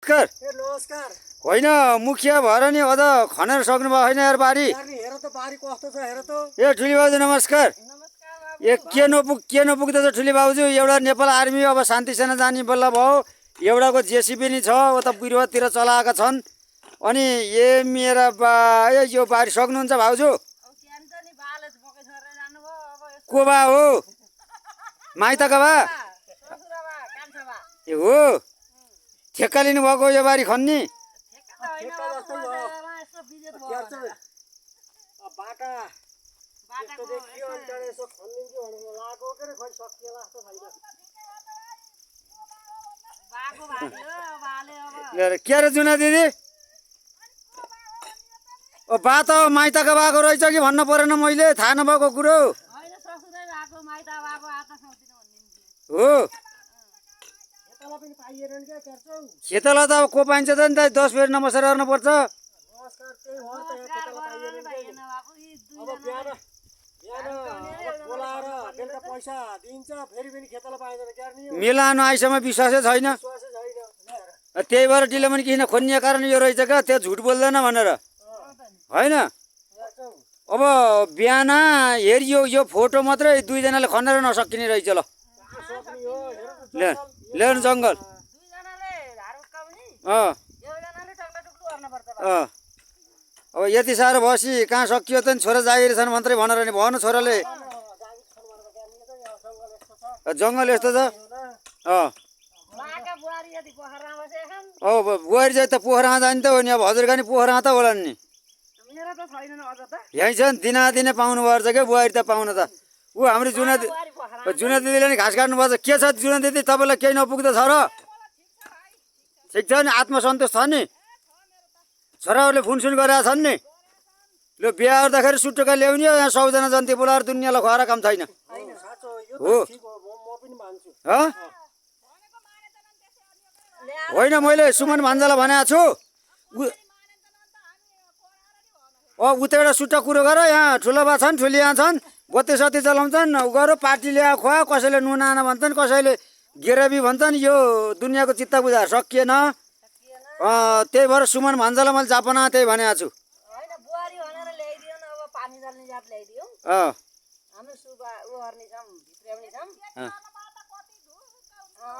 नमस्कार। नमस्कार। होइन मुखिया भएर नि अझ खनेर सक्नु भयो होइन यार बारी। हेर त बारी कस्तो छ हेर त। ए ठुली बाबु नमस्कार। ए के नपुग्दैछ ठुली बाबुजू। एउटा नेपाल आर्मी अब शान्ति सेना जाने बल्ल भयो। एउटाको जेसिबी नि छ उता बिरुवातिर चलाएका छन्। अनि ए मेरा बा यो बारी सक्नुहुन्छ भाउजू? को बा हो? माइतका बा? ए हो ठेक्का लिनु भएको यो बारी खन्नी? के अरे जुना दिदी? बा त माइतका बाको रहेछ कि भन्न परेन मैले थाहा नभएको कुरो हो। खेतला त अब को पाइन्छ त नि त 10 फेरि नमस्कार गर्नुपर्छ। मिलाउनु आइसम्म विश्वासै छैन। त्यही भएर डिलेमन किन खोनिया कारण यो रहेछ क्या त्यो झुट बोल्दैन भनेर होइन। अब बिहान हेरियो यो फोटो मात्रै दुईजनाले खनेर नसकिने रहेछ। ल ल्याउनु जङ्गल। अब यति साह्रो भएपछि कहाँ सकियो त नि छोरा जागिर छन् मात्रै भनेर नि भन छोराले। जङ्गल यस्तो छ। बुहारी चाहिँ त पोखरामा जाने त हो नि। अब हजुरका नि पोखरामा त होला नि। यहीँ छ नि दिनादिनै पाउनु पर्छ क्या बुहारी त पाउन त। ऊ हाम्रो जुना दिदीले नि घाँस काट्नुपर्छ। के छ जुना दिदी तपाईँलाई केही नपुग्दो छ र? ठिक छ नि आत्मसन्तोष छ नि? छोराहरूले फुनसुन गरेका छन् नि। ल बिहा गर्दाखेरि सुटुका ल्याउने हो। यहाँ 100 जना जन्ती बोलाएर दुनियाँलाई खुवाएर काम छैन हो। होइन मैले सुमन भान्जालाई भनेको छु उता एउटा सुट्टा कुरो गर। यहाँ ठुलो बा छन् ठुलिया छन् बत्ती सत्ती चलाउँछन् गर पार्टी ल्याएर खुवा। कसैले नुन आना भन्छन् कसैले गेरबी भन्छन्। यो दुनियाँको चित्त बुझाएर सकिएन। त्यही भएर सुमन भान्जालाई मैले जापना त्यही भनेको छु।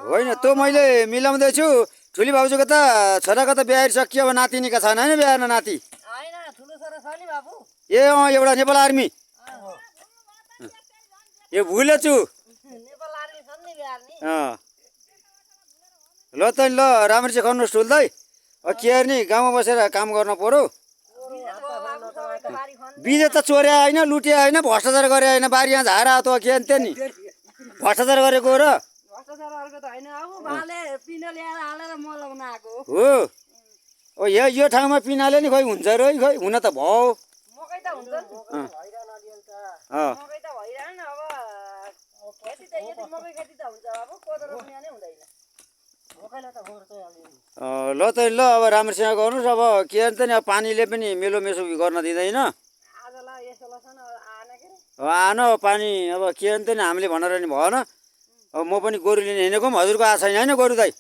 होइन त्यो मैले मिलाउँदैछु। ठुली भाउजूको त छोराको त बिहा सकियो। अब नातिनीका छैन होइन बिहा नाति? ए एउटा नेपाल आर्मी। ए भुलेछु। ल त ल राम्ररी चाहिँ गर्नुहोस् ठुल्दै। के अरे नि गाउँमा बसेर काम गर्न पर्यो। बिजे त चोर्या होइन लुट्या होइन भ्रष्टाचार गरे होइन। बारी यहाँ झारा त के अन्त्य नि भ्रष्टाचार गरेको र हो। यो ठाउँमा पिनाले नि खोइ हुन्छ र खोइ हुन त भयो। ल त ल अब राम्रोसँग गर्नुहोस्। अब के भन्छ नि अब पानीले पनि मेलोमेसो गर्न दिँदैन। आन पानी अब के भन्छ नि हामीले भनेर नि भएन। अब म पनि गोरु लिने हिँडेको पनि हजुरको आशा छैन होइन गोरु दाइ?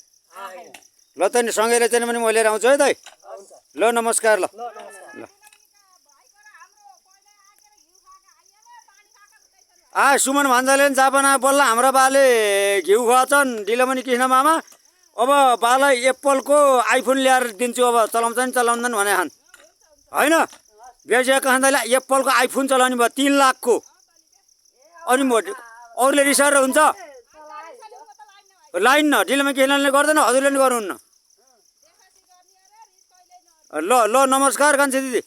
ल त नि सँगै चाहिँ पनि म लिएर आउँछु है दाइ। ल नमस्कार। ल ल सुमन भान्जाले नि जापाना बल्ल हाम्रो बाले घिउ खुवाछन् डिलमनी कृष्ण मामा। अब बालाई एप्पलको आइफोन ल्याएर दिन्छु। अब चलाउँछन् चलाउँदैन भने खान् होइन। बेजिया खाँदा एप्पलको आइफोन चलाउने भयो 3 लाखको। अनि म अरूले रिसाएर हुन्छ लाइन न डिलमा कृष्णले गर्दैन हजुरले नि गर्नुहुन्न। ल ल नमस्कार कान्छी दिदी।